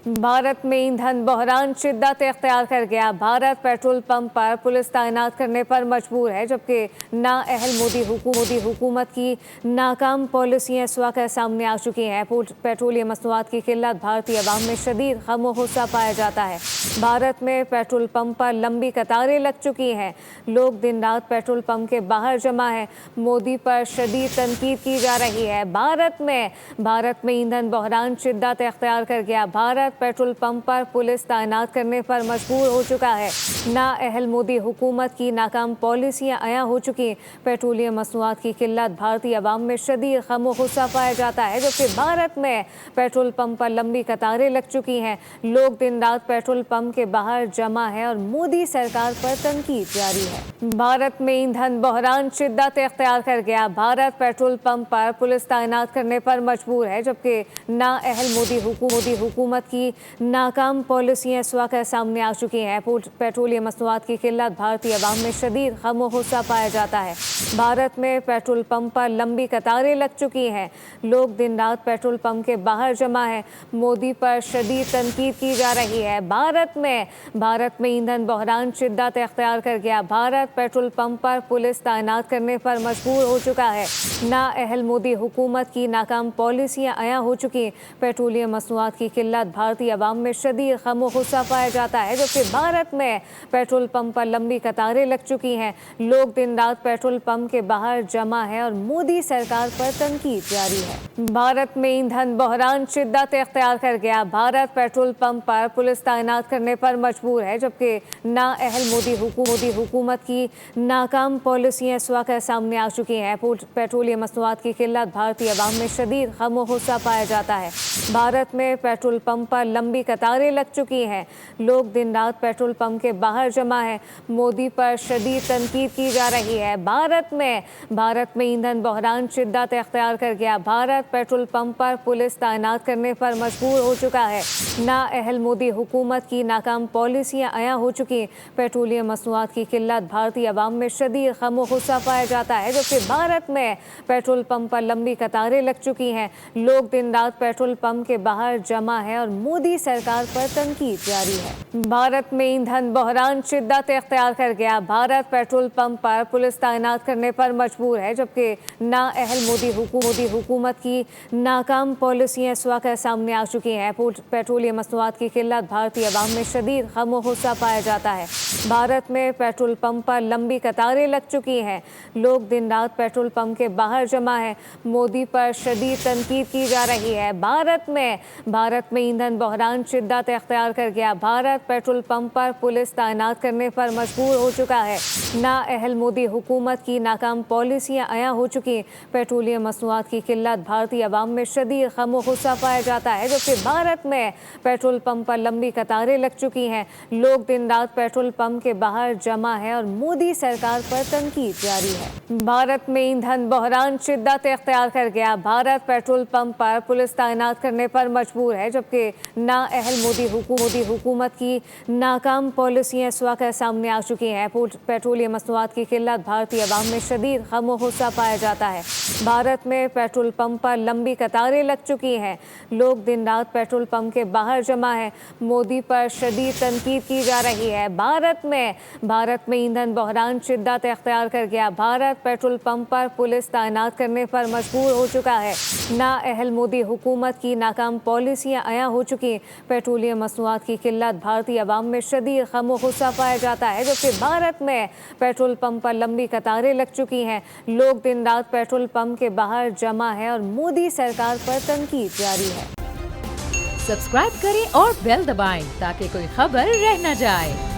भारत में ईंधन बहरान शिद्दत इख्तियार कर गया। भारत पेट्रोल पंप पर पुलिस तैनात करने पर मजबूर है, जबकि नाअहल मोदी हुकूमत की नाकाम पॉलिसियां इस वक्त सामने आ चुकी हैं। पेट्रोलियम मसनूआत की किल्लत भारतीय अवाम में शदीद गम और गुस्सा पाया जाता है। भारत में पेट्रोल पंप पर लंबी कतारें लग चुकी हैं। लोग दिन रात पेट्रोल पंप के बाहर जमा है। मोदी पर शदीद तनकीद की जा रही है। भारत में ईंधन बहरान शिद्दत इख्तियार कर गया। भारत पेट्रोल पंप पर पुलिस तैनात करने पर मजबूर हो चुका है। नाअहल मोदी हुकूमत की नाकाम पॉलिसियां आया हो चुकी। पेट्रोलियम मसनूआत की किल्लत भारतीय अवाम में शदीद गम और गुस्सा पाया जाता है, जबकि भारत में पेट्रोल पंप पर लंबी कतारें लग चुकी हैं। लोग दिन रात पेट्रोल पंप के बाहर जमा है और मोदी सरकार पर तनकीद जारी है। भारत में ईंधन बहरान शिद्दत इख्तियार कर गया। भारत पेट्रोल पंप पर पुलिस तैनात करने पर मजबूर है, जबकि नाअहल मोदी हुकूमत की नाकाम पॉलिसियां इस वक्त सामने आ चुकी हैं। पेट्रोलियम मसनूआत की किल्लत भारतीय अवाम में शदीद गम और गुस्सा पाया जाता है। भारत में पेट्रोल पंप पर लंबी कतारें लग चुकी हैं। लोग दिन रात पेट्रोल पंप के बाहर जमा है। मोदी पर शदीद तनकीद की जा रही है। भारत में ईंधन बहरान शिद्दत इख्तियार कर गया। भारत पेट्रोल पंप पर पुलिस तैनात करने पर मजबूर हो चुका है। नाअहल मोदी हुकूमत की नाकाम पॉलिसियां आया हो चुकी। पेट्रोलियम मसनूआत की किल्लत भारतीय अवाम में शदीद गम और गुस्सा पाया जाता है, जबकि भारत में पेट्रोल पंप पर लंबी कतारें लग चुकी हैं। लोग दिन रात पेट्रोल पंप के बाहर जमा है और मोदी सरकार पर तनकीद जारी है। भारत में ईंधन बहरान शिद्दत इख्तियार कर गया। भारत पेट्रोल पंप पर पुलिस तैनात करने पर मजबूर है, जबकि नाअहल मोदी हुकूमत की नाकाम पॉलिसियां इस वक्त सामने आ चुकी हैं। पेट्रोलियम मसनूआत की किल्लत भारतीय अवाम में शदीद गम और गुस्सा पाया जाता है। भारत में पेट्रोल पंप पर लंबी कतारें लग चुकी हैं। लोग दिन रात पेट्रोल पंप के बाहर जमा है। मोदी पर शदीद तनकीद की जा रही है। भारत में ईंधन बहरान शिद्दत इख्तियार कर गया। भारत पेट्रोल पंप पर पुलिस तैनात करने पर मजबूर हो चुका है। नाअहल मोदी हुकूमत की नाकाम पॉलिसियां आया हो चुकी। पेट्रोलियम मसनूआत की किल्लत भारतीय अवाम में शदीद गम और गुस्सा पाया जाता है, जबकि भारत में पेट्रोल पंप पर लंबी कतारें लग चुकी हैं। लोग दिन रात पेट्रोल पंप के बाहर जमा है और मोदी सरकार पर तनकीद जारी है। भारत में ईंधन बहरान शिद्दत इख्तियार कर गया। भारत पेट्रोल पंप पर पुलिस तैनात करने पर मजबूर है, जबकि नाअहल मोदी हुकूमत की नाकाम पॉलिसियां इस वक्त सामने आ चुकी हैं। पेट्रोलियम मसनूआत की किल्लत भारतीय अवाम में शदीद गम और गुस्सा पाया जाता है। भारत में पेट्रोल पंप पर लंबी कतारें लग चुकी हैं। लोग दिन रात पेट्रोल पंप के बाहर जमा है। मोदी पर शदीद तनकीद की जा रही है। भारत में ईंधन बहरान शिद्दत इख्तियार कर गया। भारत पेट्रोल पंप पर पुलिस तैनात करने पर मजबूर हो चुका है। नाअहल मोदी हुकूमत की नाकाम पॉलिसियां आया हो चुकी। पेट्रोलियम मसनूआत की किल्लत भारतीय अवाम में शदीद गम और गुस्सा पाया जाता है, जबकि भारत में पेट्रोल पंप पर लंबी कतारें लग चुकी हैं। लोग दिन रात पेट्रोल पंप के बाहर जमा है और मोदी सरकार पर तनकीद जारी है। भारत में ईंधन बहरान शिद्दत इख्तियार कर गया। भारत पेट्रोल पंप पर पुलिस तैनात करने पर मजबूर है, जबकि नाअहल मोदी हुकूमत की नाकाम पॉलिसियां इस वक्त सामने आ चुकी हैं। पेट्रोलियम मसनूआत की किल्लत भारतीय अवाम में शदीद गम और गुस्सा पाया जाता है। भारत में पेट्रोल पंप पर लंबी कतारें लग चुकी हैं। लोग दिन रात पेट्रोल पंप के बाहर जमा है। मोदी पर शदीद तनकीद की जा रही है। भारत में ईंधन बहरान शिद्दत इख्तियार कर गया। भारत पेट्रोल पंप पर पुलिस तैनात करने पर मजबूर हो चुका है। नाअहल मोदी हुकूमत की नाकाम पॉलिसियां आया हो चुकी। पेट्रोलियम मसनूआत की किल्लत भारतीय अवाम में शदीद गम और गुस्सा पाया जाता है, जबकि भारत में पेट्रोल पंप पर लंबी कतारें लग चुकी हैं। लोग दिन रात पेट्रोल पंप के बाहर जमा है और मोदी सरकार पर तनकीद जारी है। सब्सक्राइब करें और बेल दबाएं ताकि कोई खबर रह न जाए।